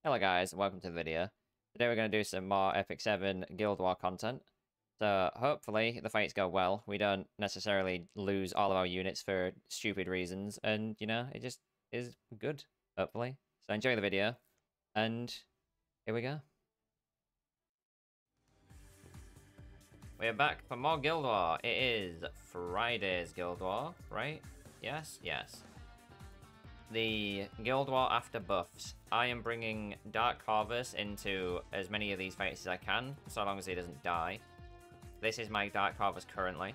Hello guys, welcome to the video. Today we're going to do some more Epic 7 Guild War content. So hopefully the fights go well, we don't necessarily lose all of our units for stupid reasons, and it just is good, hopefully. So enjoy the video, and here we go. We're back for more Guild War. It is Friday's Guild War, right? Yes, yes. The Guild War after buffs. I am bringing Dark Corvus into as many of these fights as I can, so long as he doesn't die. This is my Dark Corvus currently.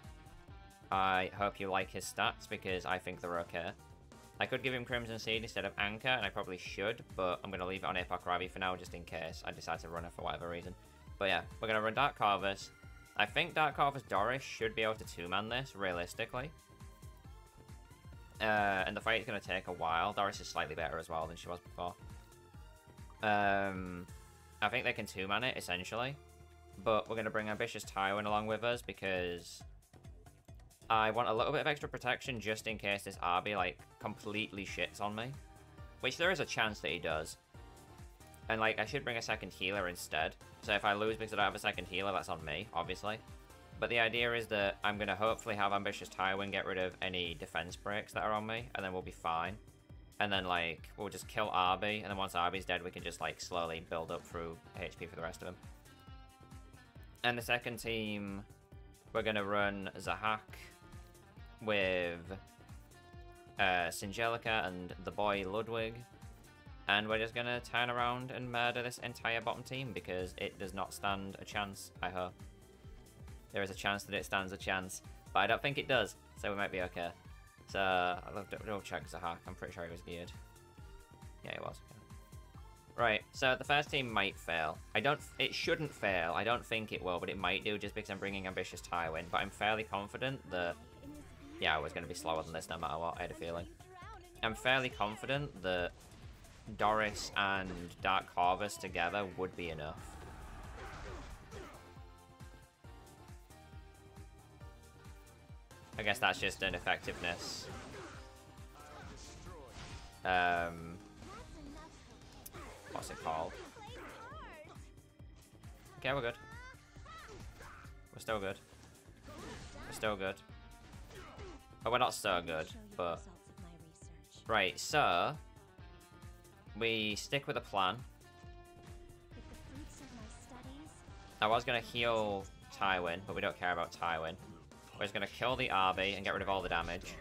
I hope you like his stats, because I think they're okay. I could give him Crimson Seed instead of Anchor, and I probably should, but I'm going to leave it on Epoch Ravi for now, just in case I decide to run it for whatever reason. But yeah, we're going to run Dark Corvus. I think Dark Corvus Doris should be able to 2-man this, realistically. And the fight is going to take a while. Doris is slightly better as well than she was before. I think they can 2-man it, essentially. But we're going to bring Ambitious Tywin along with us, because I want a little bit of extra protection just in case this Arby, like, completely shits on me. Which there is a chance that he does. And, like, I should bring a second healer instead. So if I lose because I don't have a second healer, that's on me, obviously. But the idea is that I'm going to hopefully have Ambitious Tywin get rid of any defense breaks that are on me, and then we'll be fine. And then, like, we'll just kill Arby, and then once Arby's dead, we can just, like, slowly build up through HP for the rest of them. And the second team, we're going to run Zahak with Singelica and the boy Ludwig. And we're just going to turn around and murder this entire bottom team, because it does not stand a chance, I hope. There is a chance that it stands a chance, but I don't think it does, so we might be okay. So, I'll double check Zahak. I'm pretty sure he was geared. Yeah, he was. Right, so the first team might fail. It shouldn't fail. I don't think it will, but it might do, just because I'm bringing Ambitious Tywin. But I'm fairly confident that, yeah, I was going to be slower than this no matter what, I had a feeling. I'm fairly confident that Doris and Dark Corvus together would be enough. I guess that's just an effectiveness. What's it called? Okay, we're good. We're still good. We're still good. But we're not so good, but... Right, so... we stick with a plan. I was going to heal Tywin, but we don't care about Tywin. We're just going to kill the Arby and get rid of all the damage.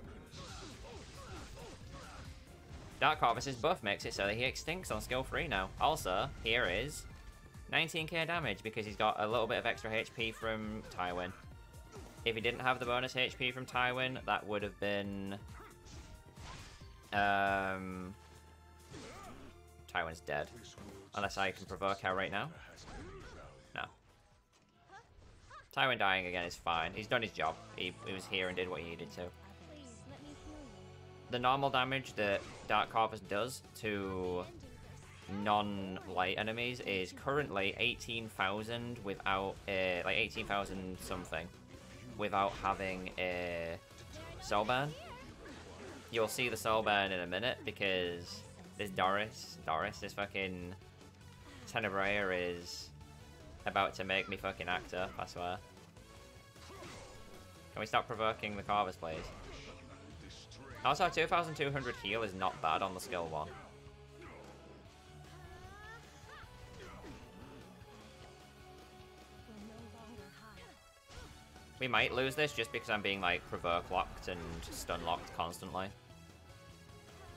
Dark Corvus's buff makes it so that he extincts on skill 3 now. Also, here is 19k damage, because he's got a little bit of extra HP from Tywin. If he didn't have the bonus HP from Tywin, that would have been... Tywin's dead. Unless I can provoke her right now. No. Tywin dying again is fine. He's done his job. He was here and did what he needed to. The normal damage that Dark Corvus does to non-light enemies is currently 18,000 without a... like 18,000 something. Without having a soul burn. You'll see the soul burn in a minute, because this Doris, this fucking Tenebrea is about to make me fucking act up, I swear. Can we stop provoking the Corvus, please? Also, 2,200 heal is not bad on the skill 1. We might lose this just because I'm being, like, provoke locked and stun locked constantly.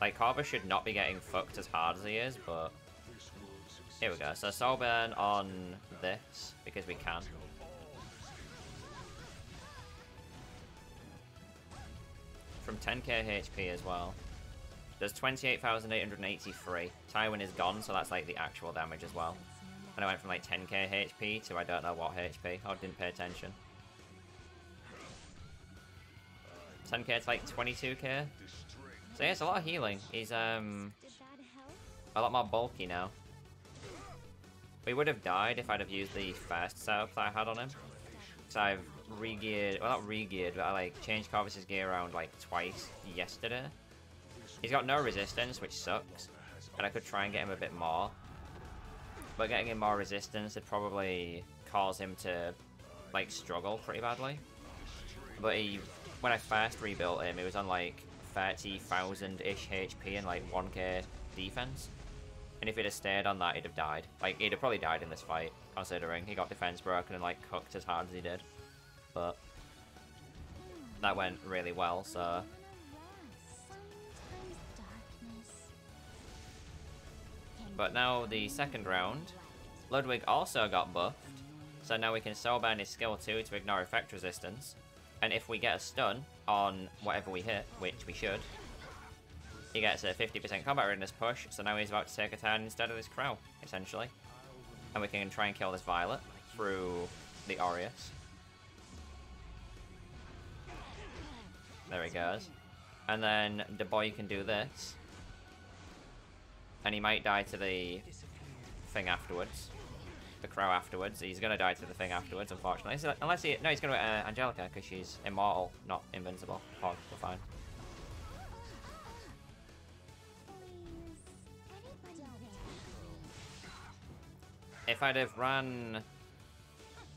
Like, Corvus should not be getting fucked as hard as he is, but... here we go. So, soul burn on this, because we can. From 10k HP as well. There's 28,883. Tywin is gone, so that's, like, the actual damage as well. And I went from, like, 10k HP to I don't know what HP. I didn't pay attention. 10k to, like, 22k. So yeah, it's a lot of healing. He's a lot more bulky now. We would have died if I'd have used the first setup that I had on him. So I've re-geared, well not re-geared, but I like changed Corvus's gear around like twice yesterday. He's got no resistance, which sucks. And I could try and get him a bit more. but getting him more resistance would probably cause him to, like, struggle pretty badly. But when I first rebuilt him, he was on, like, 30,000-ish HP and, like, 1k defense. And if he'd have stayed on that, he'd have died. Like, he'd have probably died in this fight, considering he got defense broken and, like, cooked as hard as he did. But that went really well, so... But now the second round, Ludwig also got buffed, so now we can soulburn his skill 2 to ignore effect resistance, and if we get a stun on whatever we hit, which we should, he gets a 50% combat readiness push, so now he's about to take a turn instead of this Crow, essentially. And we can try and kill this Violet through the Aureus. There he goes. And then the boy can do this. And he might die to the thing afterwards. The Crow afterwards. He's going to die to the thing afterwards, unfortunately. So, unless he... No, he's going to Angelica, because she's immortal, not invincible. Oh, we're fine. If I'd have run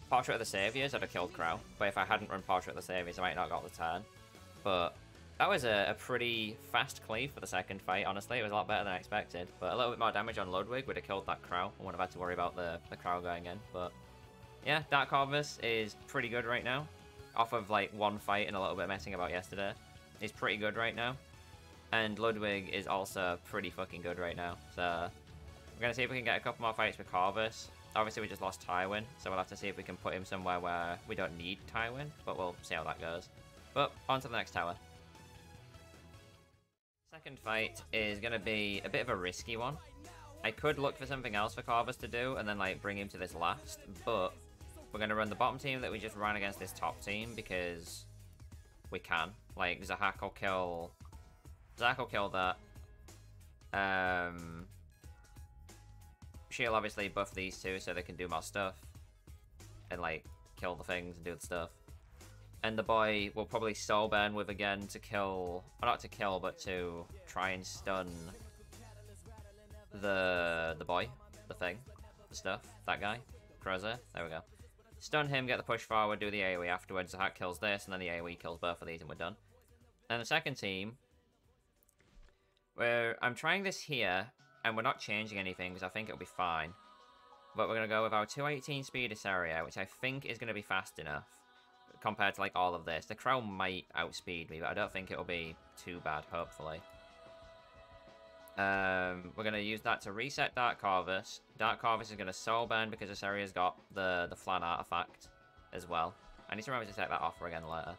Portrait of the Saviors, I'd have killed Crow. But if I hadn't run Portrait of the Saviors, I might not have got the turn. But that was a pretty fast cleave for the second fight, honestly. It was a lot better than I expected. But a little bit more damage on Ludwig would have killed that Crow. I wouldn't have had to worry about the Crow going in. But yeah, Dark Corvus is pretty good right now. Off of like one fight and a little bit of messing about yesterday. He's pretty good right now. And Ludwig is also pretty fucking good right now. So we're going to see if we can get a couple more fights with Corvus. Obviously, we just lost Tywin, so we'll have to see if we can put him somewhere where we don't need Tywin, but we'll see how that goes. But on to the next tower. Second fight is going to be a bit of a risky one. I could look for something else for Corvus to do and then like bring him to this last, but we're going to run the bottom team that we just ran against this top team because we can. Like, Zahak will kill that. She'll obviously buff these two so they can do more stuff. And, like, kill the things and do the stuff. And the boy will probably soulburn with again to kill... Well, not to kill, but to try and stun the boy. The thing. The stuff. That guy. Crozer. There we go. Stun him, get the push forward, do the AoE afterwards. The hack kills this, and then the AoE kills both of these, and we're done. And the second team... I'm trying this here... And we're not changing anything because I think it'll be fine. But we're going to go with our 218 speed Isaria, which I think is going to be fast enough. Compared to like all of this. The Crow might outspeed me, but I don't think it'll be too bad, hopefully. We're going to use that to reset Dark Corvus. Dark Corvus is going to soulburn because Isaria's got the Flan artifact as well. I need to remember to take that off again later.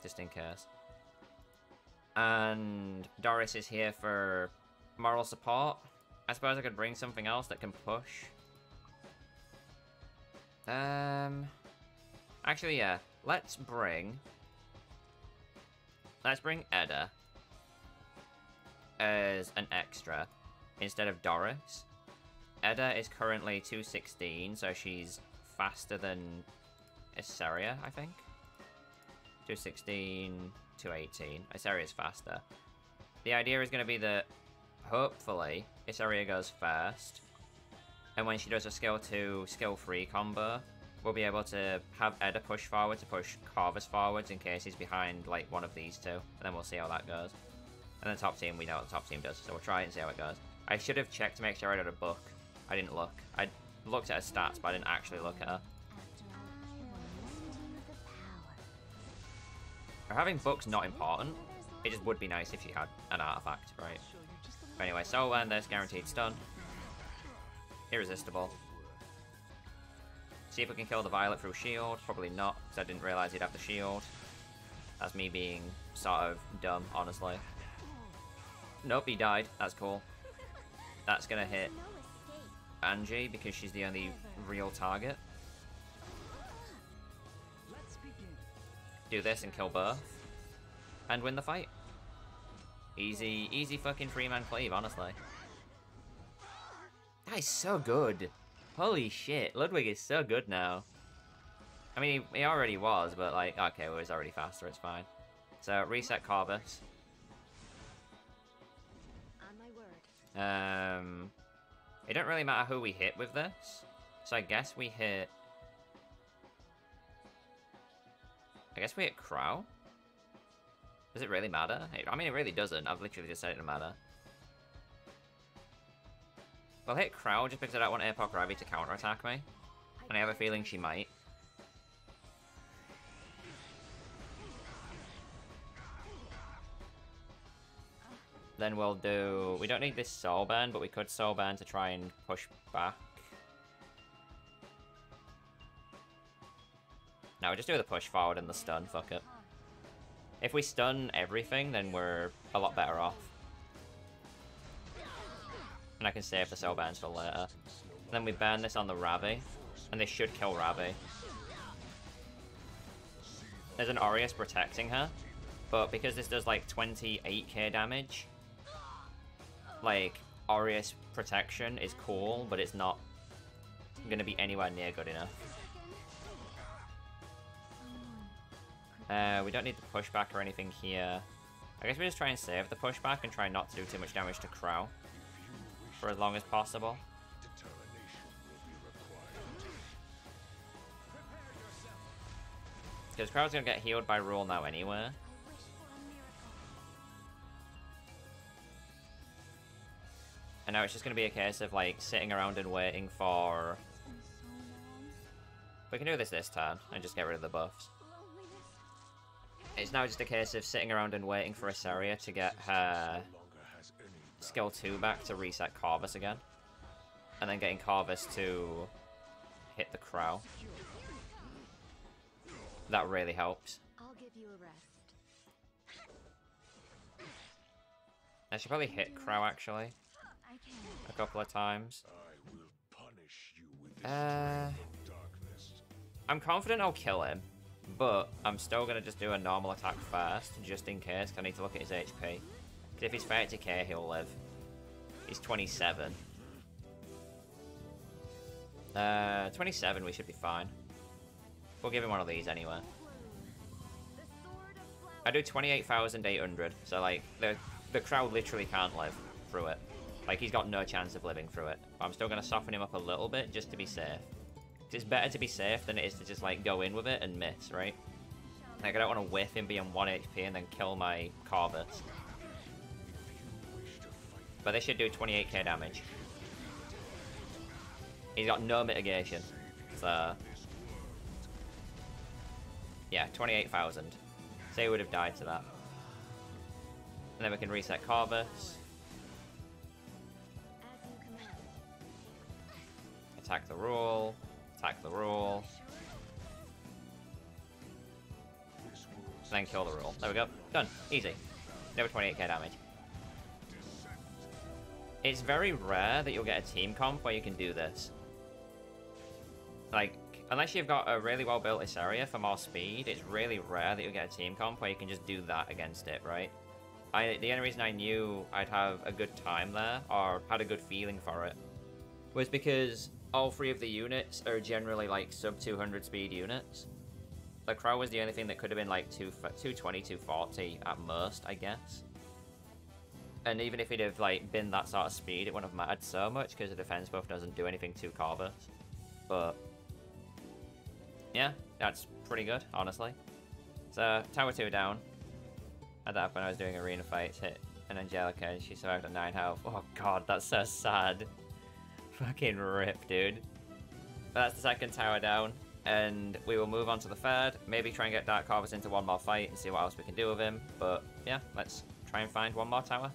Just in case. And Doris is here for moral support. I suppose I could bring something else that can push. Actually, yeah. Let's bring Edda as an extra instead of Doris. Edda is currently 216, so she's faster than Isaria, I think. 216, 218. Isaria's faster. The idea is going to be that hopefully Isaria goes first, and when she does a skill 2, skill 3 combo, we'll be able to have Edda push forward to push Corvus forwards in case he's behind like one of these two, and then we'll see how that goes. And the top team, we know what the top team does, so we'll try it and see how it goes. I should have checked to make sure I had a book. I didn't look. I looked at her stats, but I didn't actually look at her. Having books not important. It just would be nice if she had an artifact, right? But anyway, so when there's guaranteed stun. Irresistible. See if we can kill the Violet through shield. Probably not, because I didn't realise he'd have the shield. That's me being sort of dumb, honestly. Nope, he died. That's cool. That's gonna hit Angie, because she's the only real target. Do this and kill both. And win the fight. Easy fucking 3-man cleave, honestly. That is so good. Holy shit, Ludwig is so good now. I mean, he already was, but like, okay, well, he's already faster, it's fine. So, reset Corvus. On my word. It don't really matter who we hit with this. So I guess we hit... Crow? Does it really matter? I mean, it really doesn't. I've literally just said it doesn't matter. We'll hit Crow just because I don't want Apoc Ravi to counterattack me. And I have a feeling she might. Then we'll do... We don't need this Soul Burn, but we could Soul Burn to try and push back. No, we'll just do the push forward and the stun, fuck it. If we stun everything, then we're a lot better off. And I can save the Soul Burns for later. And then we burn this on the Ravi, and this should kill Ravi. There's an Aureus protecting her, but because this does like 28k damage, like, Aureus protection is cool, but it's not gonna be anywhere near good enough. We don't need the pushback or anything here. I guess we just try and save the pushback and try not to do too much damage to Crow for as long as possible. Because Crow's gonna get healed by Rule now anyway. And now it's just gonna be a case of like sitting around and waiting for... We can do this turn and just get rid of the buffs. It's now just a case of sitting around and waiting for Asaria to get her skill 2 back to reset Corvus again. And then getting Corvus to hit the Crow. That really helps. I'll give you a rest. I should probably hit Crow actually. A couple of times. I'm confident I'll kill him. But I'm still going to just do a normal attack first, just in case, 'cause I need to look at his HP. Because if he's 30k, he'll live. He's 27. 27, we should be fine. We'll give him one of these anyway. I do 28,800, so like, the crowd literally can't live through it. Like, he's got no chance of living through it. But I'm still going to soften him up a little bit, just to be safe. It's better to be safe than it is to just, like, go in with it and miss, right? Like, I don't want to whiff him being 1 HP and then kill my Corvus. But this should do 28k damage. He's got no mitigation. So... yeah, 28,000. Say he would have died to that. And then we can reset Corvus. Attack the Rule. Attack the Rule. And then kill the Rule. There we go. Done. Easy. Never 28k damage. It's very rare that you'll get a team comp where you can do this. Like, unless you've got a really well-built Isaria for more speed, it's really rare that you'll get a team comp where you can just do that against it, right? The only reason I knew I'd have a good time there, or had a good feeling for it, was because all 3 of the units are generally like sub 200 speed units. The Crow was the only thing that could have been like 220, 240 at most, I guess. And even if he'd have like been that sort of speed, it wouldn't have mattered so much because the defense buff doesn't do anything to Corvus. But yeah, that's pretty good, honestly. So tower 2 down. Had that when I was doing arena fights, hit an Angelica and she survived at 9 health. Oh god, that's so sad. Fucking rip, dude. But that's the second tower down, and we will move on to the third. Maybe try and get Dark Corvus into one more fight and see what else we can do with him. But yeah, let's try and find one more tower.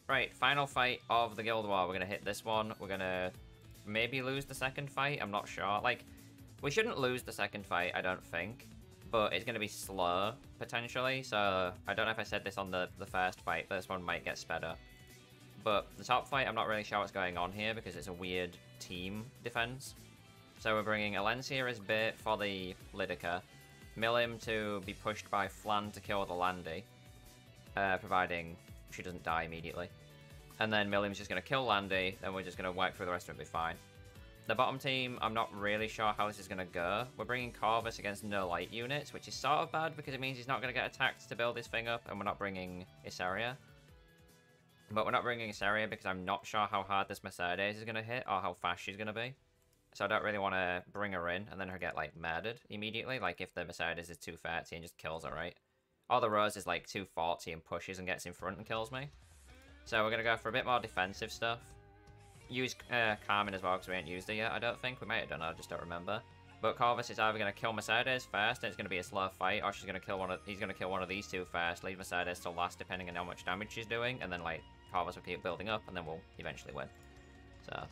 Right, final fight of the Guild War. We're gonna hit this one. We're gonna maybe lose the second fight. I'm not sure. Like, we shouldn't lose the second fight, I don't think. But it's gonna be slow, potentially. So I don't know if I said this on the first fight, but this one might get sped up. But the top fight, I'm not really sure what's going on here because it's a weird team defense. So we're bringing Alencia as bait for the Lidica, Milim to be pushed by Flan to kill the Landy, providing she doesn't die immediately. And then Milim's just going to kill Landy, then we're just going to wipe through the rest of it and be fine. The bottom team, I'm not really sure how this is going to go. We're bringing Corvus against no light units, which is sort of bad because it means he's not going to get attacked to build this thing up, and we're not bringing Isaria. But we're not bringing Saria because I'm not sure how hard this Mercedes is going to hit or how fast she's going to be. So I don't really want to bring her in and then her get, like, murdered immediately. Like, if the Mercedes is 230 and just kills her, right? Or the Rose is, like, 240 and pushes and gets in front and kills me. So we're going to go for a bit more defensive stuff. Use Carmen as well because we ain't used it yet, I don't think. We might have done it, I just don't remember. But Corvus is either going to kill Mercedes first and it's going to be a slow fight, or he's going to kill one of these two first, leave Mercedes till last depending on how much damage she's doing, and then, like, Corvus will keep building up and then we'll eventually win. So...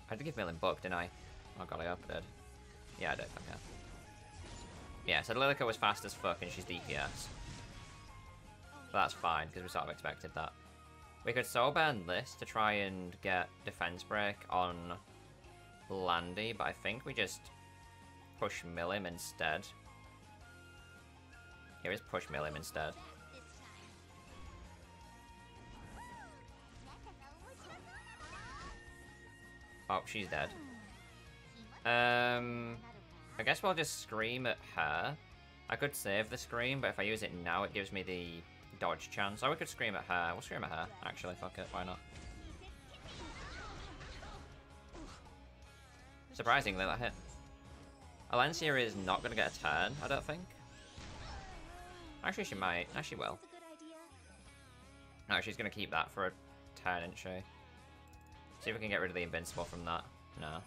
I had to give Millen book, didn't I? Oh god, I hope I did. Yeah, I did, okay. Yeah, so Lilica was fast as fuck and she's DPS. But that's fine, because we sort of expected that. We could soul ban this to try and get defense break on Landy, but I think we just push Millim instead. Here is push Millim instead. Oh, she's dead. I guess we'll just scream at her. I could save the scream, but if I use it now, it gives me the dodge chance. Or we could scream at her. We'll scream at her. Actually, fuck it. Why not? Surprisingly, that hit. Alencia is not going to get a turn, I don't think. Actually, she might. No, she will. No, she's going to keep that for a turn, isn't she? See if we can get rid of the invincible from that. No.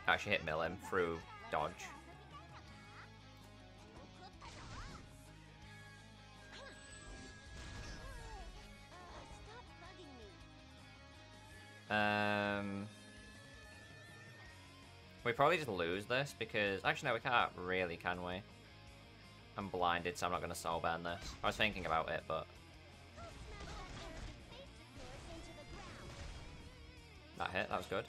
Oh, she hit Millim through dodge. We probably just lose this because... Actually, no, we can't really, can we? I'm blinded, so I'm not going to soul ban this. I was thinking about it, but... That hit, that was good.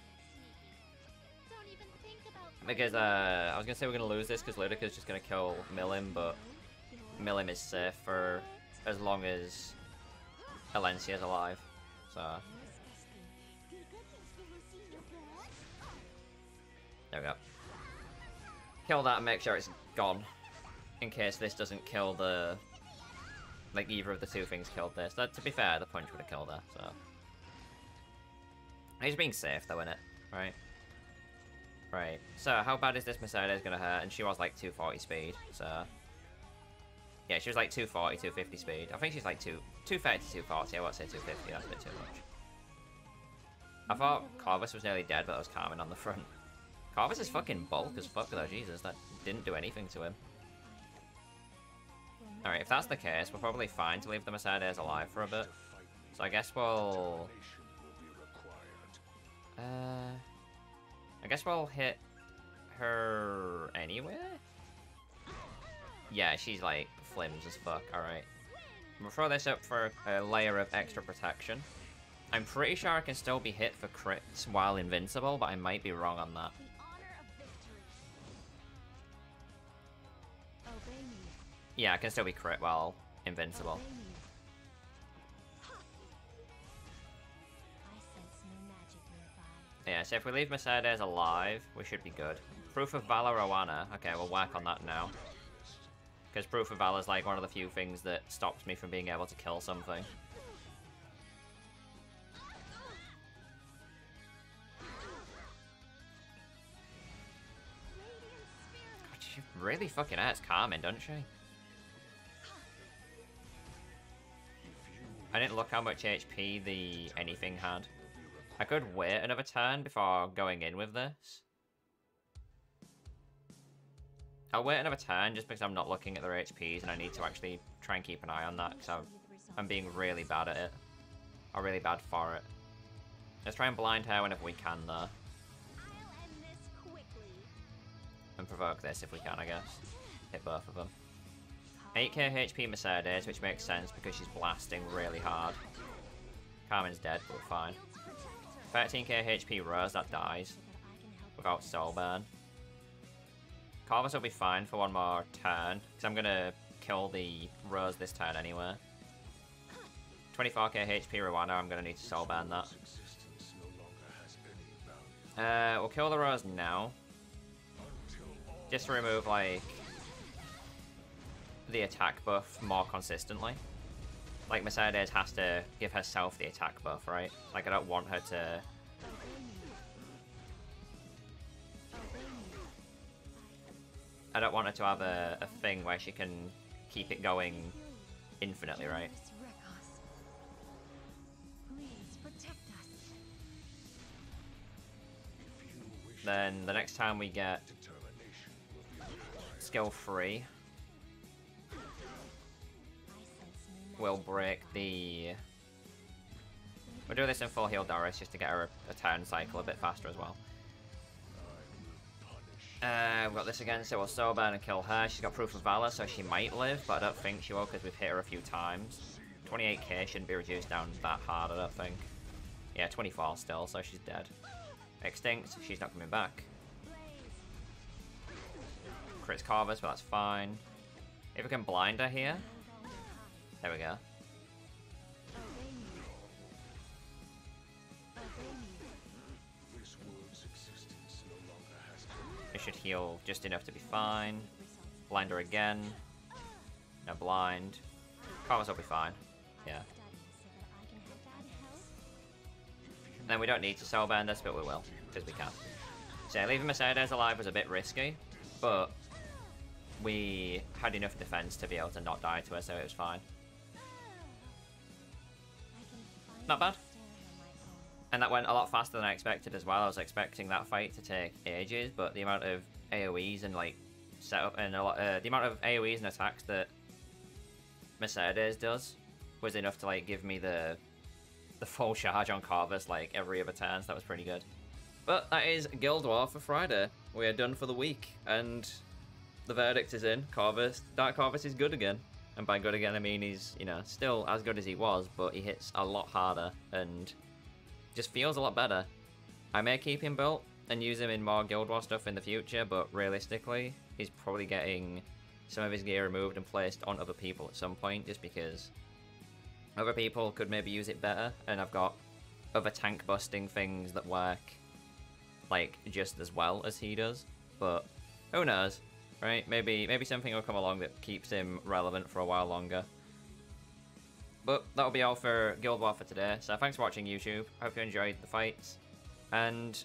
Because, I was going to say we're going to lose this because Ludica's just going to kill Millim, but Millim is safe for as long as Alencia's alive, so... There we go. Kill that and make sure it's gone. In case this doesn't kill the... Like, either of the two things killed this. That, to be fair, the punch would have killed her, so... He's being safe, though, innit? Right? Right. So, how bad is this Mercedes gonna hurt? And she was, like, 240 speed, so... Yeah, she was, like, 240, 250 speed. I think she's, like, 230 to 240. I won't say 250, that's a bit too much. I thought Corvus was nearly dead, but that was Carmen on the front. Corvus is fucking bulk as fuck, though, Jesus. That didn't do anything to him. Alright, if that's the case, we're probably fine to leave the Mercedes alive for a bit. So I guess we'll... I guess we'll hit her anyway? Yeah, she's like flims as fuck, alright. We'll throw this up for a layer of extra protection. I'm pretty sure I can still be hit for crits while invincible, but I might be wrong on that. Yeah, I can still be crit while invincible. Yeah, so if we leave Mercedes alive, we should be good. Proof of Valor Oana. Okay, we'll work on that now. Because Proof of Valor is like one of the few things that stops me from being able to kill something. God, she really fucking hurts Carmen, doesn't she? I didn't look how much HP the anything had. I could wait another turn before going in with this. I'll wait another turn just because I'm not looking at their HPs and I need to actually try and keep an eye on that because I'm being really bad at it. Or really bad for it. Let's try and blind her whenever we can though. And provoke this if we can, I guess. Hit both of them. 8k HP Mercedes, which makes sense because she's blasting really hard. Carmen's dead, but we're fine. 13k HP Rose, that dies. Without soul burn. Corvus will be fine for one more turn, because I'm going to kill the Rose this turn anyway. 24k HP Rwanda, I'm going to need to soul burn that. We'll kill the Rose now. Just to remove, like... the attack buff more consistently. Like, Mercedes has to give herself the attack buff, right? Like, I don't want her to... I don't want her to have a thing where she can keep it going infinitely, right? Then the next time we get skill 3, we'll break the... We'll do this in full heal Doris just to get her a turn cycle a bit faster as well. We've got this again, so we'll Soulburn and kill her. She's got Proof of Valor, so she might live, but I don't think she will because we've hit her a few times. 28k shouldn't be reduced down that hard, I don't think. Yeah, 24 still, so she's dead. Extinct, she's not coming back. Crits Corvus, but that's fine. If we can blind her here. There we go. It should heal just enough to be fine. Blind her again. No blind. Corvus will be fine. Yeah. Then we don't need to Soulburn this, but we will, because we can. So leaving Mercedes alive was a bit risky, but we had enough defense to be able to not die to her, so it was fine. Not bad. And that went a lot faster than I expected as well. I was expecting that fight to take ages, but the amount of AoEs and like setup and the amount of AoEs and attacks that Mercedes does was enough to like give me the full charge on Corvus like every other turn, so that was pretty good. But that is Guild War for Friday. We are done for the week, and the verdict is in. Corvus, Dark Corvus is good again. And by good again, I mean he's, you know, still as good as he was, but he hits a lot harder and just feels a lot better. I may keep him built and use him in more Guild War stuff in the future, but realistically, he's probably getting some of his gear removed and placed on other people at some point, just because other people could maybe use it better, and I've got other tank busting things that work like just as well as he does. But who knows, right? Maybe something will come along that keeps him relevant for a while longer. But that'll be all for Guild War for today. So thanks for watching, YouTube. I hope you enjoyed the fights, and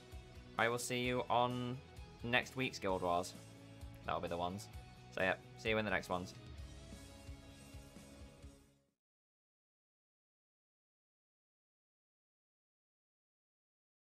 I will see you on next week's Guild Wars. That'll be the ones. So yeah, see you in the next ones.